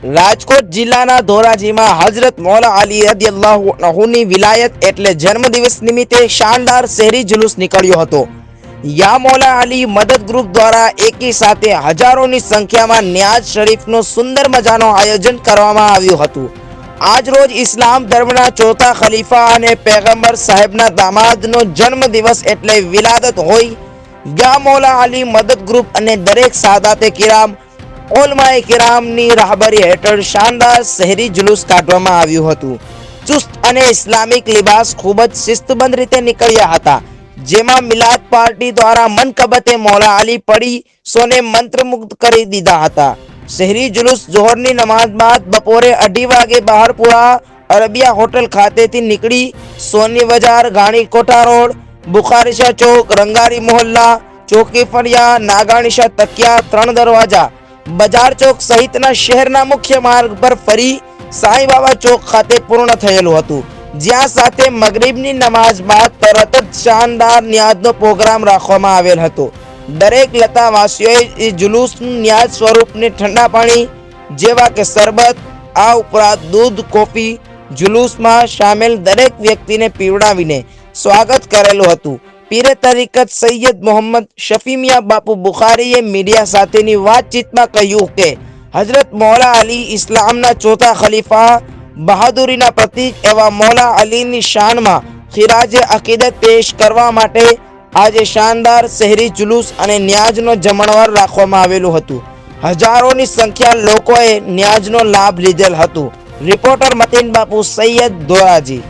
રાજકોટ જિલ્લાના ધોરાજીમાં હજરત મૌલા અલી રદિયલ્લાહુ અન્હુની વિલાયત એટલે જન્મદિવસ નિમિત્તે શાનદાર શહેરી જુલુસ નીકળ્યો હતો। યા મૌલા અલી મદદ ગ્રુપ દ્વારા એકી સાથે હજારોની સંખ્યામાં ન્યાઝ શરીફનું સુંદર મજાનું આયોજન કરવામાં આવ્યું હતું। આજ રોજ ઇસ્લામ ધર્મના ચોથા ખલીફા અને પેગમ્બર સાહેબના દામાદનો જન્મદિવસ એટલે વિલાદત હોય। યા મૌલા અલી મદદ ગ્રુપ અને દરેક સાદાતે કિરામ ઓલમાએ કિરામની રાહબરી હેઠળ શાનદાર શહેરી જુલુસ કાઢવામાં આવ્યું હતું। ચુસ્ત અને ઇસ્લામિક લિબાસ ખૂબ જ શિસ્તબદ્ધ રીતે નીકળ્યા હતા, જેમાં મિલાદ પાર્ટી દ્વારા મનકબતે મૌલા અલી પડી સોને મંત્રમુગ્ધ કરી દીધા હતા। શહેરી જુલુસ જોહરની નમાઝ બાદ બપોરે 2:30 વાગે બહારપુરા અરબિયા હોટલ ખાતેથી નીકળી સોની બજાર, ગાણીકોઠા રોડ, બુખારીશા ચોક, રંગારી મોહલ્લા, ચોકી ફળિયા, નાગાણીશા તકિયા, 3 દરવાજા, બજાર ચોક સહિતના શહેરના મુખ્ય માર્ગ પર ફરી સાંઈ બાબા ચોક ખાતે પૂર્ણ થયેલું હતું, જ્યાં સાથે મગરિબની નમાઝ બાદ તરત જ શાનદાર ન્યાઝનો પ્રોગ્રામ રાખવામાં આવેલ હતો। દરેક લતાવાસીઓએ જુલુસનું ન્યાઝ સ્વરૂપને ઠંડા પાણી જેવા કે શરબત, આ ઉપરાંત દૂધ, કોફી જુલુસમાં સામેલ દરેક વ્યક્તિને પીવડાવીને સ્વાગત કરેલું હતું। પીરે તરીકત સૈયદ મોહમ્મદ શફી મિયા બાપુ બુખારીએ મીડિયા સાથેની વાતચીતમાં કહ્યું કે હજરત મૌલા અલી ઇસ્લામના ચોથા ખલીફા, બહાદુરીના પ્રતીક એવા મૌલા અલીની શાનમાં ખિરાજે અકીદત પેશ કરવા માટે આજે શાનદાર શહેરી જુલુસ અને ન્યાઝનો જમણવાર રાખવામાં આવેલું હતું। હજારોની સંખ્યા લોકોએ ન્યાઝનો લાભ લીધેલ હતું। રિપોર્ટર મતીન બાપુ સૈયદ, ધોરાજી।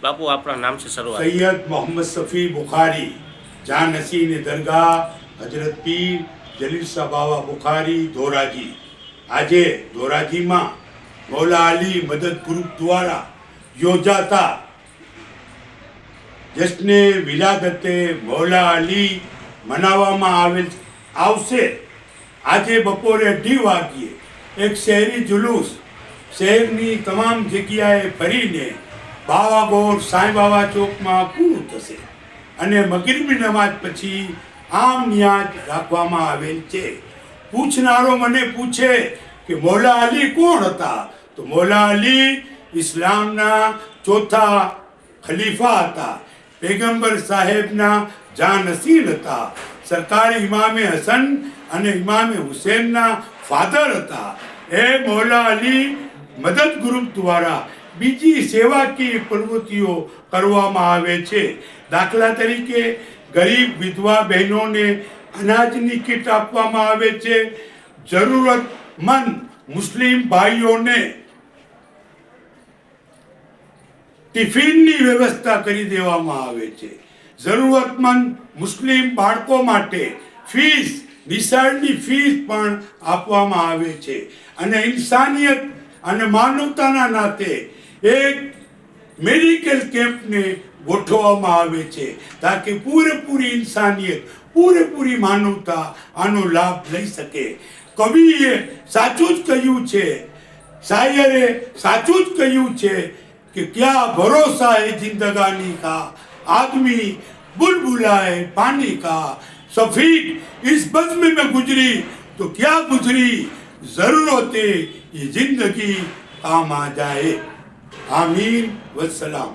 बापू आपका नाम से शुरुआत। सैयद मोहम्मद शफी बुखारी, जहाँ नसीन दरगाह हजरत पीर जलील शाह बाबा बुखारी ધોરાજી। આજે ધોરાજીમાં મૌલા અલી મદદ ગ્રુપ દ્વારા યોજાતા જશ્ને વિલાદતે મૌલા અલી મનાવવામાં આવશે। આજે બપોરે 2 વાગ્યે એક શહેરી જુલુસ શહેરની તમામ જગ્યાએ ફરીને બાવાગોર સાંઈ બાબા ચોકમાં પૂરું થશે અને મગરિબની નમાજ પછી આમ નિયાજ રાખવામાં આવેલ છે। પૂછનારો મને પૂછે કે મૌલા અલી કોણ હતા, તો મૌલા અલી ઇસ્લામના ચોથા ખલીફા હતા, પેગમ્બર સાહેબના જાનસીર હતા, સરકારી ઇમામે હસન અને ઇમામે હુસેનના ફાધર હતા। એ મૌલા અલી મદદ ગ્રુપ દ્વારા બીજી સેવાકીય પ્રવૃત્તિઓ કરવામાં આવે છે। દાખલા તરીકે ગરીબ વિધવા બહેનોને અનાજની કીટ આપવામાં આવે છે, જરૂરતમંદ મુસ્લિમ ભાઈઓને ટિફિનની વ્યવસ્થા કરી દેવામાં આવે છે, જરૂરતમંદ મુસ્લિમ બાળકો માટે ફીસ નિશાળની ફીસ પણ આપવામાં આવે છે અને ઇન્સાનિયત અને માનવતાના નાતે એક મેડિકલ કેમ્પને ગોઠવવામાં આવે છે તાકે પૂરેપૂરી ઇન્સાનિયત પૂરેપૂરી માનવતા આનો લાભ લઈ શકે। કવિએ સાચું જ કહ્યું છે, શાયરે સાચું જ કહ્યું છે कि क्या भरोसा है जिंदगानी का, आदमी बुलबुला है पानी का, सफीक इस बज़्म में गुजरी तो क्या गुजरी, जरूरत ये जिंदगी काम आ जाए। आमीन वस्सलाम।